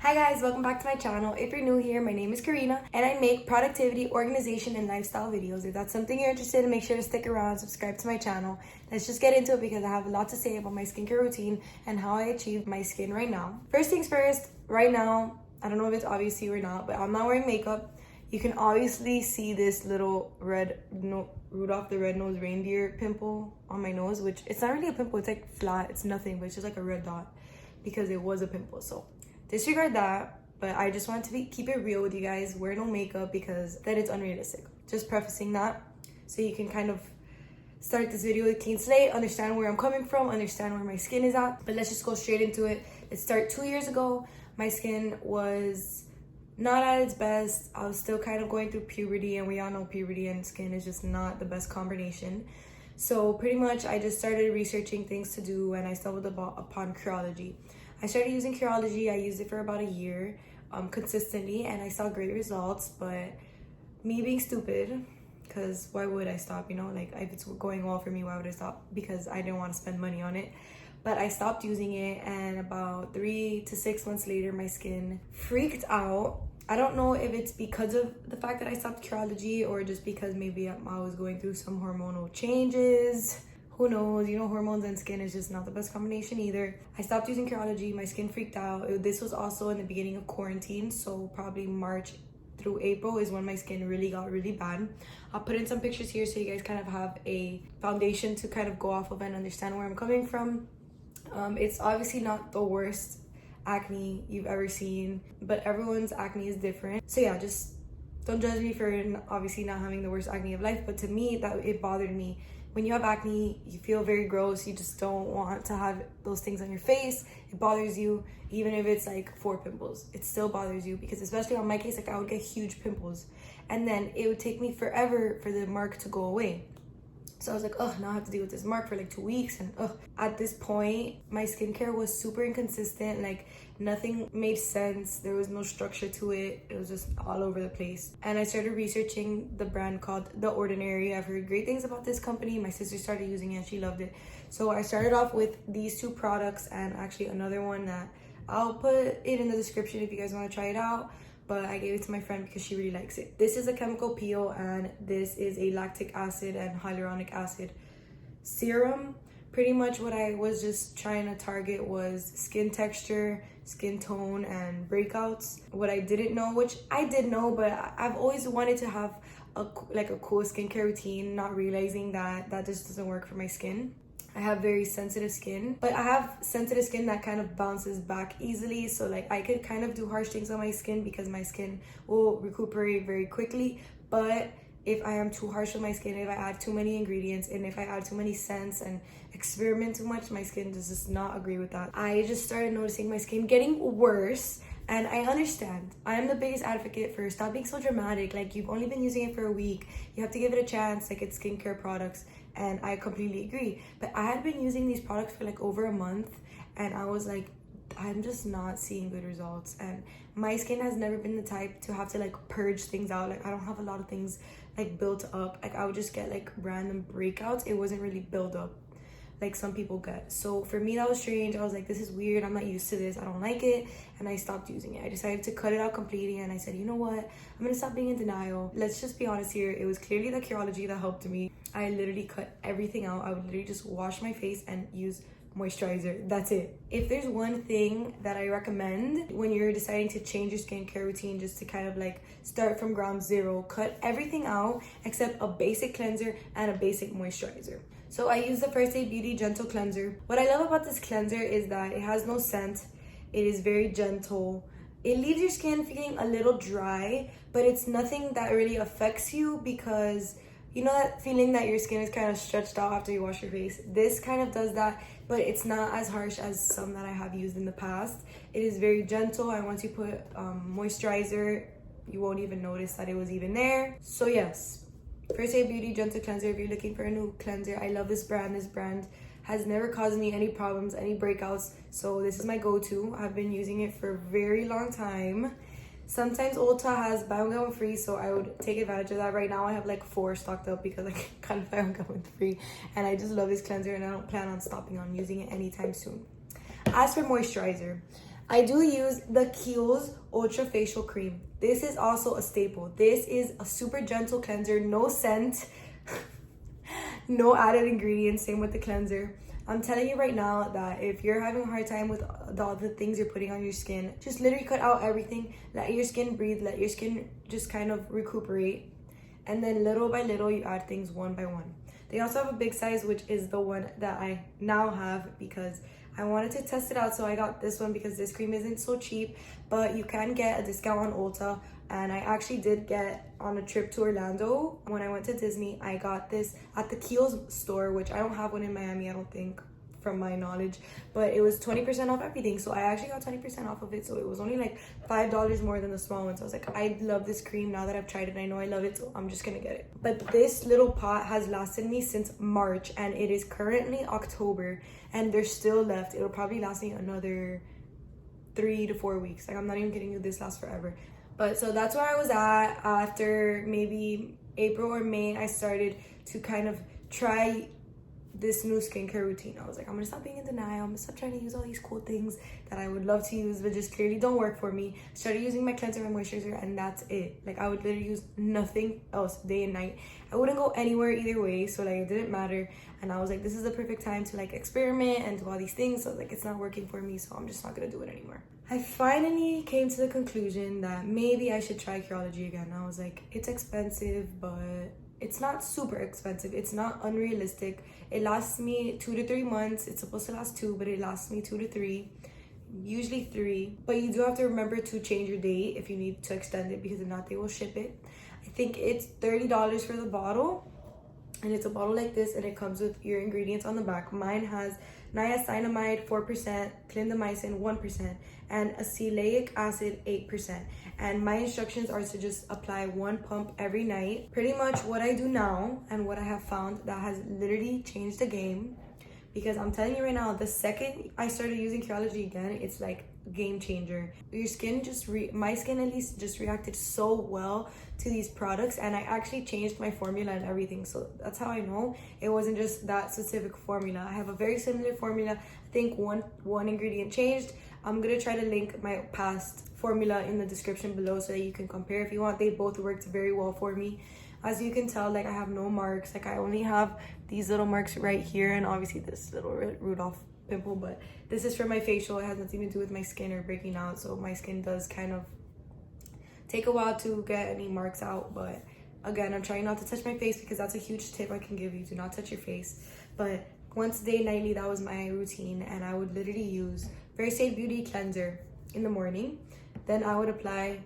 Hi guys, welcome back to my channel. If you're new here, my name is Karina and I make productivity, organization, and lifestyle videos. If that's something you're interested in, make sure to stick around, subscribe to my channel. Let's just get into it because I have a lot to say about my skincare routine and how I achieve my skin right now. First things first, right now, I don't know if it's obvious to you or not, but I'm not wearing makeup. You can obviously see this little Rudolph the Red-Nosed Reindeer pimple on my nose, which it's not really a pimple, it's like flat, it's nothing, but it's just like a red dot because it was a pimple. So disregard that, but I just wanted to keep it real with you guys. Wear no makeup because then it's unrealistic. Just prefacing that so you can kind of start this video with a clean slate, understand where I'm coming from, understand where my skin is at. But let's just go straight into it. Let's start 2 years ago. My skin was not at its best. I was still kind of going through puberty, and we all know puberty and skin is just not the best combination. So pretty much I just started researching things to do, and I stumbled upon Curology. I started using Curology. I used it for about a year consistently, and I saw great results. But me being stupid, because why would I stop, you know? Like, if it's going well for me, why would I stop? Because I didn't want to spend money on it. But I stopped using it, and about 3 to 6 months later, my skin freaked out. I don't know if it's because of the fact that I stopped Curology or just because maybe I was going through some hormonal changes. Who knows? You know, hormones and skin is just not the best combination either. I stopped using Curology. My skin freaked out. This was also in the beginning of quarantine, so probably March through April is when my skin really got really bad. I'll put in some pictures here so you guys kind of have a foundation to kind of go off of and understand where I'm coming from. It's obviously not the worst acne you've ever seen, but everyone's acne is different. So yeah, just don't judge me for obviously not having the worst acne of life, but to me, it bothered me. When you have acne, you feel very gross. You just don't want to have those things on your face. It bothers you, even if it's like 4 pimples. It still bothers you because, especially on my case, like I would get huge pimples, and then it would take me forever for the mark to go away. So I was like, oh, now I have to deal with this mark for like 2 weeks. And at this point, my skincare was super inconsistent. Like, nothing made sense. There was no structure to it. It was just all over the place. And I started researching the brand called The Ordinary. I've heard great things about this company. My sister started using it and she loved it. So I started off with these 2 products and actually another one that I'll put it in the description if you guys want to try it out. But I gave it to my friend because she really likes it. This is a chemical peel, and this is a lactic acid and hyaluronic acid serum. Pretty much what I was just trying to target was skin texture, skin tone, and breakouts. What I didn't know, which I did know, but I've always wanted to have a cool skincare routine, not realizing that just doesn't work for my skin. I have very sensitive skin, but I have sensitive skin that kind of bounces back easily. So like I could kind of do harsh things on my skin because my skin will recuperate very quickly. But if I am too harsh on my skin, if I add too many ingredients, and if I add too many scents and experiment too much, my skin does just not agree with that. I just started noticing my skin getting worse. And I understand. I am the biggest advocate for stop being so dramatic. Like, you've only been using it for a week. You have to give it a chance. Like, it's skincare products. And I completely agree. But I had been using these products for like over a month. And I was like, I'm just not seeing good results. And my skin has never been the type to have to like purge things out. Like, I don't have a lot of things like built up. Like, I would just get like random breakouts. It wasn't really built up like some people get. So for me, that was strange. I was like, this is weird. I'm not used to this. I don't like it. And I stopped using it. I decided to cut it out completely. And I said, you know what? I'm going to stop being in denial. Let's just be honest here. It was clearly the Curology that helped me. I literally cut everything out. I would literally just wash my face and use moisturizer. That's it. If there's one thing that I recommend when you're deciding to change your skincare routine, just to kind of like start from ground zero, cut everything out except a basic cleanser and a basic moisturizer. So I use the First Aid Beauty Gentle Cleanser. What I love about this cleanser is that it has no scent. It is very gentle. It leaves your skin feeling a little dry, but it's nothing that really affects you because you know that feeling that your skin is kind of stretched out after you wash your face? This kind of does that, but it's not as harsh as some that I have used in the past. It is very gentle, and once you put moisturizer, you won't even notice that it was even there. So yes, First Aid Beauty Gentle Cleanser. If you're looking for a new cleanser, I love this brand. This brand has never caused me any problems, any breakouts. So this is my go-to. I've been using it for a very long time. Sometimes Ulta has buy one get one free, so I would take advantage of that. Right now I have like 4 stocked up because I kind of buy one get one free, and I just love this cleanser and I don't plan on stopping on using it anytime soon. As for moisturizer, I do use the Khiel's Ultra Facial Cream. This is also a staple. This is a super gentle cleanser, no scent, no added ingredients, same with the cleanser. I'm telling you right now that if you're having a hard time with all the things you're putting on your skin, just literally cut out everything, let your skin breathe, let your skin just kind of recuperate, and then little by little you add things one by one. They also have a big size, which is the one that I now have because I wanted to test it out, so I got this one because this cream isn't so cheap, but you can get a discount on Ulta. And I actually did get on a trip to Orlando when I went to Disney. I got this at the Khiel's store, which I don't have one in Miami, I don't think, from my knowledge, but it was 20% off everything. So I actually got 20% off of it. So it was only like $5 more than the small one. So I was like, I love this cream now that I've tried it. I know I love it, so I'm just gonna get it. But this little pot has lasted me since March, and it is currently October, and there's still left. It'll probably last me another 3 to 4 weeks. Like, I'm not even kidding you, this lasts forever. But so that's where I was at. After maybe April or May, I started to kind of try this new skincare routine. I was like, I'm gonna stop being in denial. I'm gonna stop trying to use all these cool things that I would love to use but just clearly don't work for me. Started using my cleanser and moisturizer, and that's it. Like, I would literally use nothing else day and night. I wouldn't go anywhere either way, so like it didn't matter. And I was like, this is the perfect time to like experiment and do all these things. So like, it's not working for me, so I'm just not gonna do it anymore. I finally came to the conclusion that maybe I should try Curology again. I was like, it's expensive, but it's not super expensive. It's not unrealistic. It lasts me 2 to 3 months. It's supposed to last 2, but it lasts me 2 to 3, usually 3. But you do have to remember to change your date if you need to extend it, because if not, they will ship it. I think it's $30 for the bottle, and it's a bottle like this, and it comes with your ingredients on the back. Mine has niacinamide 4%, clindamycin 1%, and acelaic acid 8%. And my instructions are to just apply 1 pump every night. Pretty much what I do now and what I have found that has literally changed the game, because I'm telling you right now, the second I started using Curology again, it's like game changer. Your skin my skin at least just reacted so well to these products, and I actually changed my formula and everything. So that's how I know it wasn't just that specific formula. I have a very similar formula. I think one ingredient changed. I'm gonna try to link my past formula in the description below so that you can compare if you want. They both worked very well for me. As you can tell, like, I have no marks. Like, I only have these little marks right here, and obviously this little Rudolph pimple, but this is for my facial. It has nothing to do with my skin or breaking out, so my skin does kind of take a while to get any marks out. But again, I'm trying not to touch my face, because that's a huge tip I can give you. Do not touch your face. But once a day, nightly, that was my routine, and I would literally use Very Safe Beauty cleanser in the morning. Then I would apply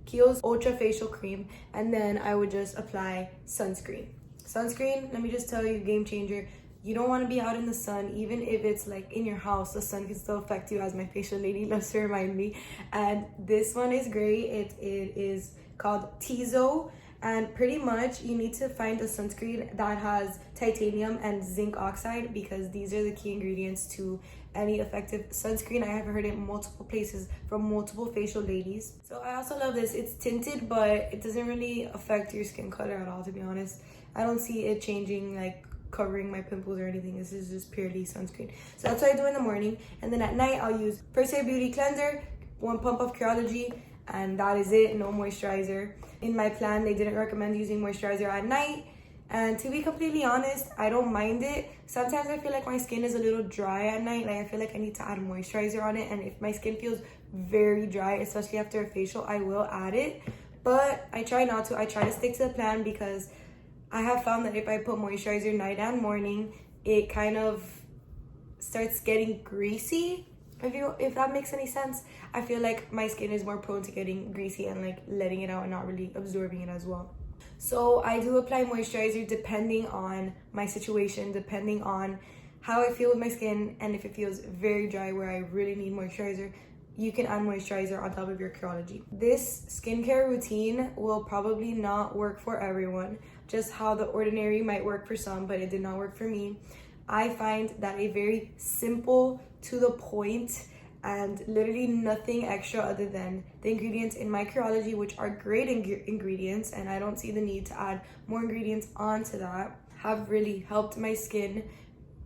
Khiel's Ultra Facial Cream, and then I would just apply sunscreen. Sunscreen, let me just tell you, game changer. You don't want to be out in the sun, even if it's like in your house. The sun can still affect you, as my facial lady loves to remind me. And this one is great. It is called Tizo, and pretty much you need to find a sunscreen that has titanium and zinc oxide, because these are the key ingredients to any effective sunscreen. I have heard it multiple places from multiple facial ladies. So I also love this. It's tinted, but it doesn't really affect your skin color at all, to be honest. I don't see it changing, like covering my pimples or anything. This is just purely sunscreen. So that's what I do in the morning, and then at night I'll use First Aid Beauty cleanser, 1 pump of Curology, and that is it. No moisturizer. In my plan, they didn't recommend using moisturizer at night, and to be completely honest, I don't mind it. Sometimes I feel like my skin is a little dry at night. Like, I feel like I need to add moisturizer on it, and if my skin feels very dry, especially after a facial, I will add it. But I try not to. I try to stick to the plan, because I have found that if I put moisturizer night and morning, it kind of starts getting greasy. If that makes any sense. I feel like my skin is more prone to getting greasy and like letting it out and not really absorbing it as well. So I do apply moisturizer depending on my situation, depending on how I feel with my skin, and if it feels very dry where I really need moisturizer, you can add moisturizer on top of your Curology. This skincare routine will probably not work for everyone, just how the ordinary might work for some, but it did not work for me. I find that a very simple, to the point, and literally nothing extra other than the ingredients in my Curology, which are great ingredients, and I don't see the need to add more ingredients onto that, have really helped my skin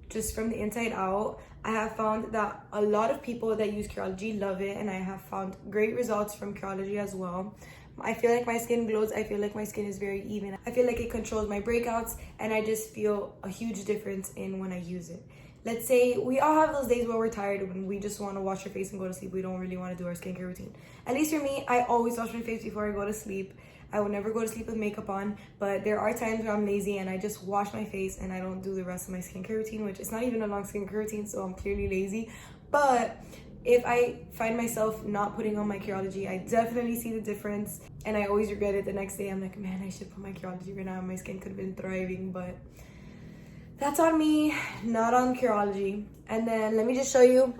just from the inside out. I have found that a lot of people that use Curology love it, and I have found great results from Curology as well. I feel like my skin glows. I feel like my skin is very even. I feel like it controls my breakouts, and I just feel a huge difference in when I use it. Let's say we all have those days where we're tired, when we just want to wash our face and go to sleep. We don't really want to do our skincare routine. At least for me, I always wash my face before I go to sleep. I would never go to sleep with makeup on, but there are times where I'm lazy and I just wash my face and I don't do the rest of my skincare routine, which is not even a long skincare routine, so I'm clearly lazy. But if I find myself not putting on my Curology, I definitely see the difference, and I always regret it the next day. I'm like, man, I should put my Curology right now. My skin could have been thriving, but that's on me, not on Curology. And then let me just show you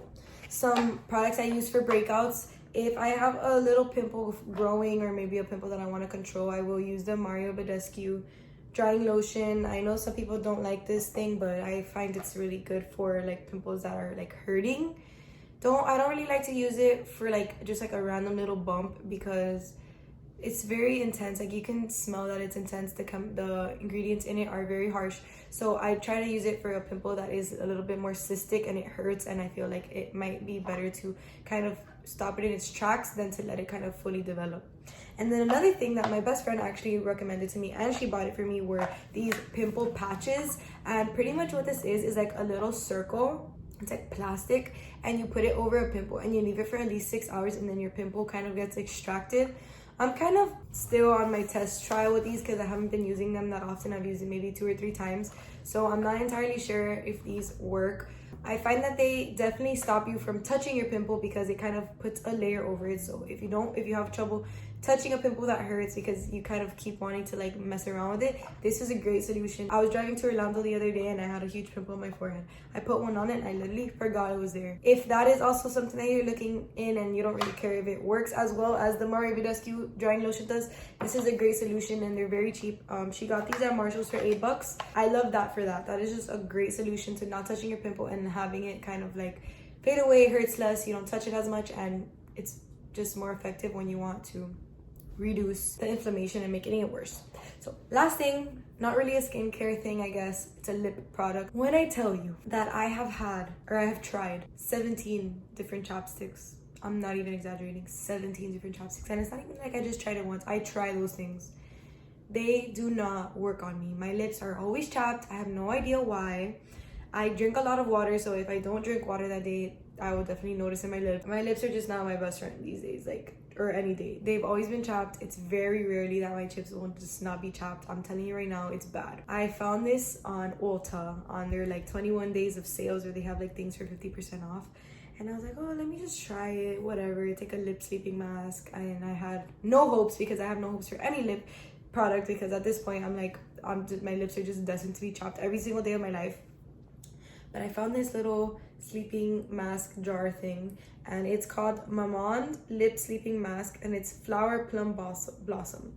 some products I use for breakouts. If I have a little pimple growing, or maybe a pimple that I want to control, I will use the Mario Badescu drying lotion. I know some people don't like this thing, but I find it's really good for like pimples that are like hurting. I don't really like to use it for like just like a random little bump, because it's very intense. Like, you can smell that it's intense. The ingredients in it are very harsh. So I try to use it for a pimple that is a little bit more cystic and it hurts, and I feel like it might be better to kind of stop it in its tracks than to let it kind of fully develop. And then another thing that my best friend actually recommended to me, and she bought it for me, were these pimple patches. And pretty much what this is like a little circle. It's like plastic, and you put it over a pimple and you leave it for at least 6 hours, and then your pimple kind of gets extracted. I'm kind of still on my test trial with these because I haven't been using them that often. I've used it maybe 2 or 3 times, so I'm not entirely sure if these work. I find that they definitely stop you from touching your pimple because it kind of puts a layer over it. So if you have trouble touching a pimple that hurts because you kind of keep wanting to like mess around with it, this is a great solution. I was driving to Orlando the other day and I had a huge pimple on my forehead. I put one on it and I literally forgot it was there. If that is also something that you're looking in and you don't really care if it works as well as the Mario Badescu drying lotion does, this is a great solution, and they're very cheap. She got these at Marshall's for $8. I love that for that. That is just a great solution to not touching your pimple and having it kind of like fade away, hurts less, you don't touch it as much, and it's just more effective when you want to reduce the inflammation and making it worse. So last thing, not really a skincare thing, I guess, it's a lip product. When I tell you that I have tried 17 different chapsticks, I'm not even exaggerating, 17 different chapsticks, and it's not even like I just tried it once. I try those things. They do not work on me. My lips are always chapped. I have no idea why. I drink a lot of water, so if I don't drink water that day, I will definitely notice in my lips. My lips are just not my best friend these days, like, or any day. They've always been chapped. It's very rarely that my chips will just not be chapped. I'm telling you right now, it's bad. I found this on Ulta on their like 21 days of sales where they have like things for 50% off. And I was like, oh, let me just try it, whatever. Take a lip sleeping mask. And I had no hopes, because I have no hopes for any lip product, because at this point I'm like, my lips are just destined to be chapped every single day of my life. But I found this little sleeping mask jar thing, and it's called Mamond Lip Sleeping Mask, and it's Flower Plum Blossom.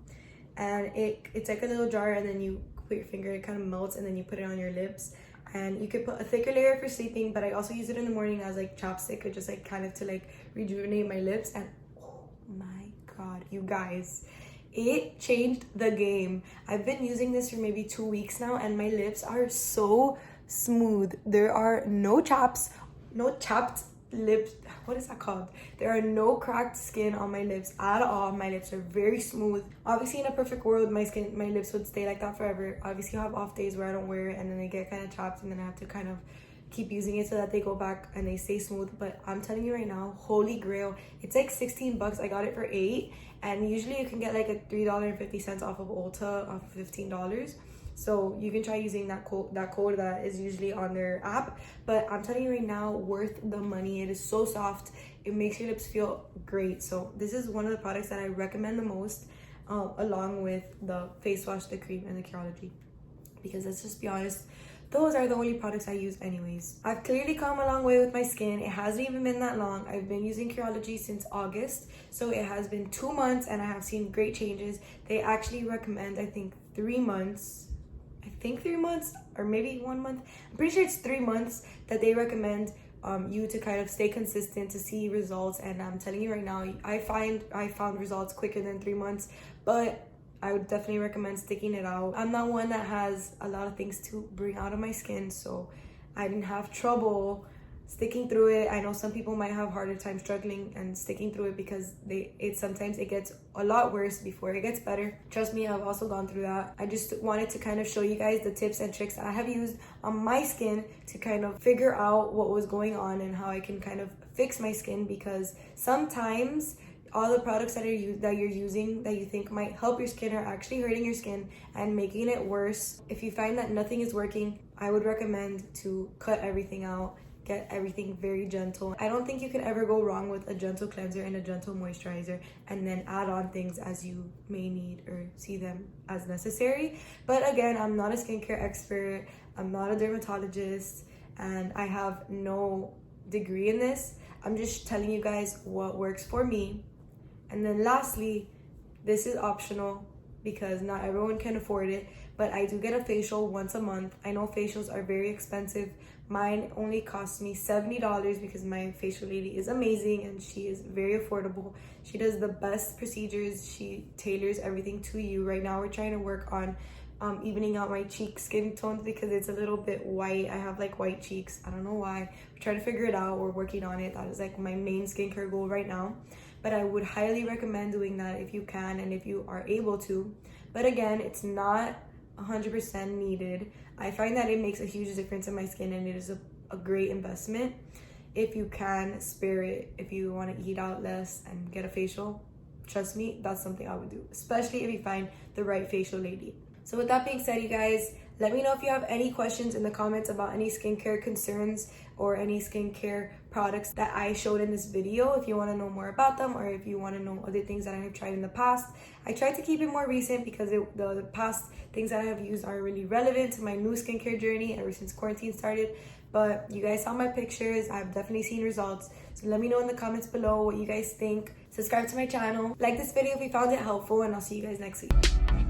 And it's like a little jar, and then you put your finger, it kind of melts, and then you put it on your lips. And you could put a thicker layer for sleeping, but I also use it in the morning as like chapstick, or just like kind of to like rejuvenate my lips. And oh my god, you guys, it changed the game. I've been using this for maybe 2 weeks now, and my lips are so smooth. There are no chapped lips. What is that called? There are no cracked skin on my lips at all. My lips are very smooth. Obviously, in a perfect world, my lips would stay like that forever. Obviously, I have off days where I don't wear it, and then they get kind of chapped, and then I have to kind of keep using it so that they go back and they stay smooth. But I'm telling you right now, holy grail, it's like $16. I got it for $8, and usually you can get like a $3.50 off of Ulta off of $15. So you can try using that code that is usually on their app. But I'm telling you right now, worth the money. It is so soft. It makes your lips feel great. So this is one of the products that I recommend the most, along with the face wash, the cream, and the Curology. Because let's just be honest, those are the only products I use anyways. I've clearly come a long way with my skin. It hasn't even been that long. I've been using Curology since August. So it has been 2 months, and I have seen great changes. They actually recommend, I think, 3 months, or maybe 1 month. I'm pretty sure it's 3 months that they recommend you to kind of stay consistent to see results. And I'm telling you right now, I found results quicker than 3 months, but I would definitely recommend sticking it out. I'm not one that has a lot of things to bring out of my skin, so I didn't have trouble sticking through it. I know some people might have harder time struggling and sticking through it because sometimes it gets a lot worse before it gets better. Trust me, I've also gone through that. I just wanted to kind of show you guys the tips and tricks that I have used on my skin to kind of figure out what was going on and how I can kind of fix my skin, because sometimes all the products that you're using that you think might help your skin are actually hurting your skin and making it worse. If you find that nothing is working, I would recommend to cut everything out. Get everything very gentle. I don't think you can ever go wrong with a gentle cleanser and a gentle moisturizer, and then add on things as you may need or see them as necessary. But again, I'm not a skincare expert, I'm not a dermatologist, and I have no degree in this. I'm just telling you guys what works for me. And then lastly, this is optional because not everyone can afford it, but I do get a facial once a month. I know facials are very expensive. Mine only costs me $70 because my facial lady is amazing and she is very affordable. She does the best procedures. She tailors everything to you. Right now we're trying to work on evening out my cheek skin tones because it's a little bit white. I have like white cheeks. I don't know why. We're trying to figure it out. We're working on it. That is like my main skincare goal right now. But I would highly recommend doing that if you can and if you are able to. But again, it's not 100% needed. I find that it makes a huge difference in my skin, and it is a great investment. If you can spare it, if you want to eat out less and get a facial, trust me, that's something I would do, especially if you find the right facial lady. So with that being said, you guys, let me know if you have any questions in the comments about any skincare concerns or any skincare products that I showed in this video. If you want to know more about them, or if you want to know other things that I have tried in the past. I tried to keep it more recent because the past things that I have used are really relevant to my new skincare journey ever since quarantine started. But you guys saw my pictures. I've definitely seen results. So let me know in the comments below what you guys think. Subscribe to my channel. Like this video if you found it helpful, and I'll see you guys next week.